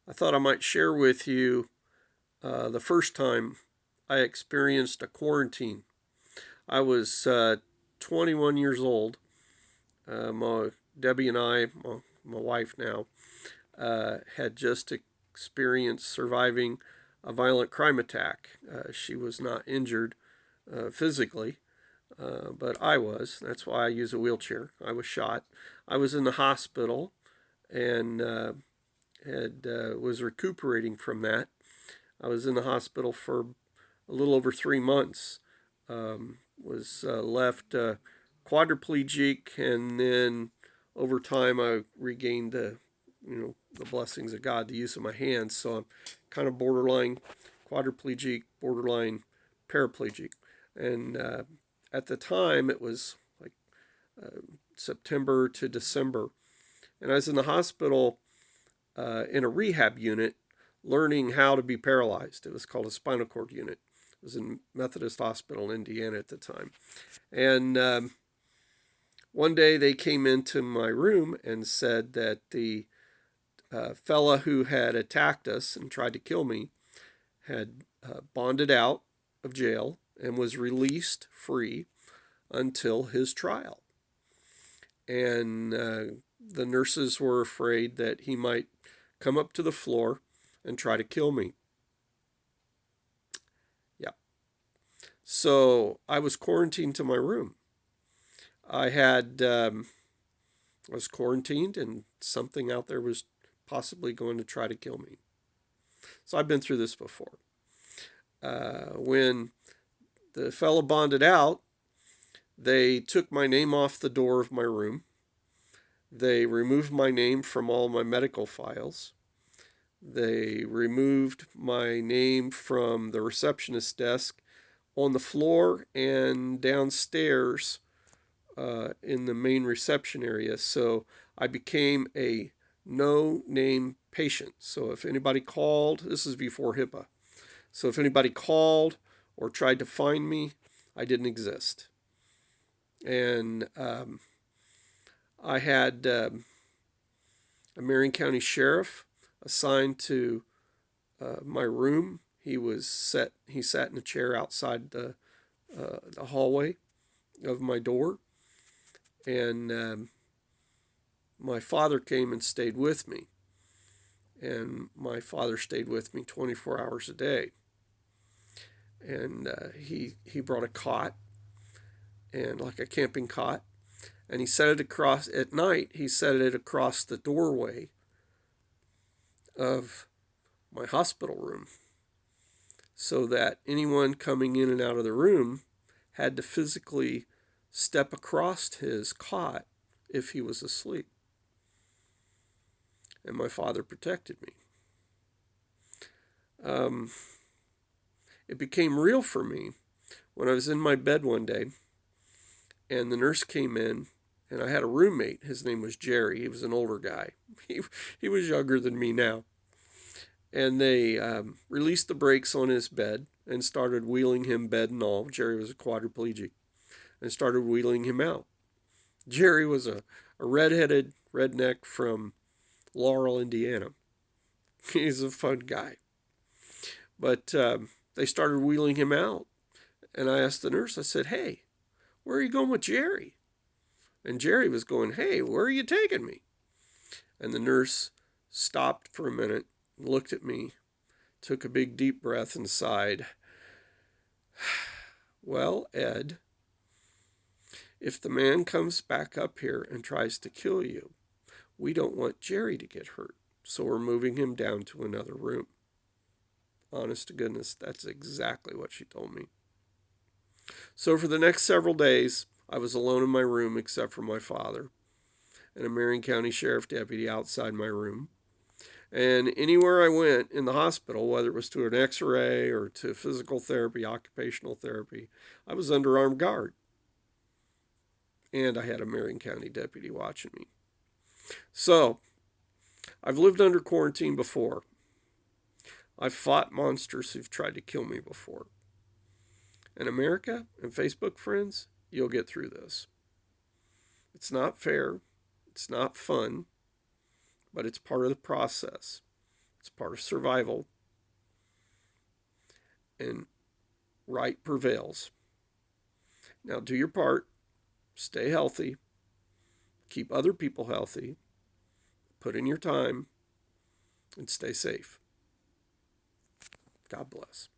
I thought I might share with you the first time I experienced a quarantine. I was 21 years old. Debbie and I, my wife now, had just experienced surviving a violent crime attack. She was not injured physically, but I was. That's why I use a wheelchair. I was shot. I was in the hospital and was recuperating from that. I was in the hospital for a little over 3 months. Was left quadriplegic, and then over time I regained the blessings of God, the use of my hands. So I'm kind of borderline quadriplegic, borderline paraplegic, and at the time it was like September to December, and I was in the hospital in a rehab unit learning how to be paralyzed. It was called a spinal cord unit. It was in Methodist Hospital in Indiana at the time. And one day they came into my room and said that the fella who had attacked us and tried to kill me had bonded out of jail and was released free until his trial. And the nurses were afraid that he might come up to the floor and try to kill me. Yeah. So I was quarantined to my room. I had was quarantined, and something out there was possibly going to try to kill me. So I've been through this before. When the fellow bonded out, they took my name off the door of my room. They removed my name from all my medical files. They removed my name from the receptionist desk, on the floor, and downstairs in the main reception area. So I became a no name patient. So if anybody called, this is before HIPAA. So if anybody called or tried to find me, I didn't exist. And I had a Marion County sheriff assigned to my room. He sat in a chair outside the hallway of my door, and my father came and stayed with me. And my father stayed with me 24 hours a day. And he brought a cot, and like a camping cot, and he set it across at night. He set it across the doorway of my hospital room, so that anyone coming in and out of the room had to physically step across his cot if he was asleep. And my father protected me. It became real for me when I was in my bed one day, and the nurse came in, and I had a roommate. His name was Jerry. He was an older guy. He was younger than me now. And they released the brakes on his bed and started wheeling him, bed and all. Jerry was a quadriplegic, and started wheeling him out. Jerry was a redheaded redneck from Laurel, Indiana. He's a fun guy. But they started wheeling him out. And I asked the nurse, I said, "Hey, where are you going with Jerry?" And Jerry was going, "Hey, where are you taking me?" And the nurse stopped for a minute, looked at me, took a big deep breath, and sighed. "Well, Ed, if the man comes back up here and tries to kill you, we don't want Jerry to get hurt, so we're moving him down to another room." Honest to goodness, that's exactly what she told me. So for the next several days, I was alone in my room except for my father and a Marion County Sheriff deputy outside my room. And anywhere I went in the hospital, whether it was to an x-ray or to physical therapy, occupational therapy, I was under armed guard. And I had a Marion County deputy watching me. So, I've lived under quarantine before. I've fought monsters who've tried to kill me before. In America and Facebook friends, you'll get through this. It's not fair. It's not fun, but it's part of the process. It's part of survival. And right prevails. Now do your part. Stay healthy. Keep other people healthy. Put in your time. And stay safe. God bless.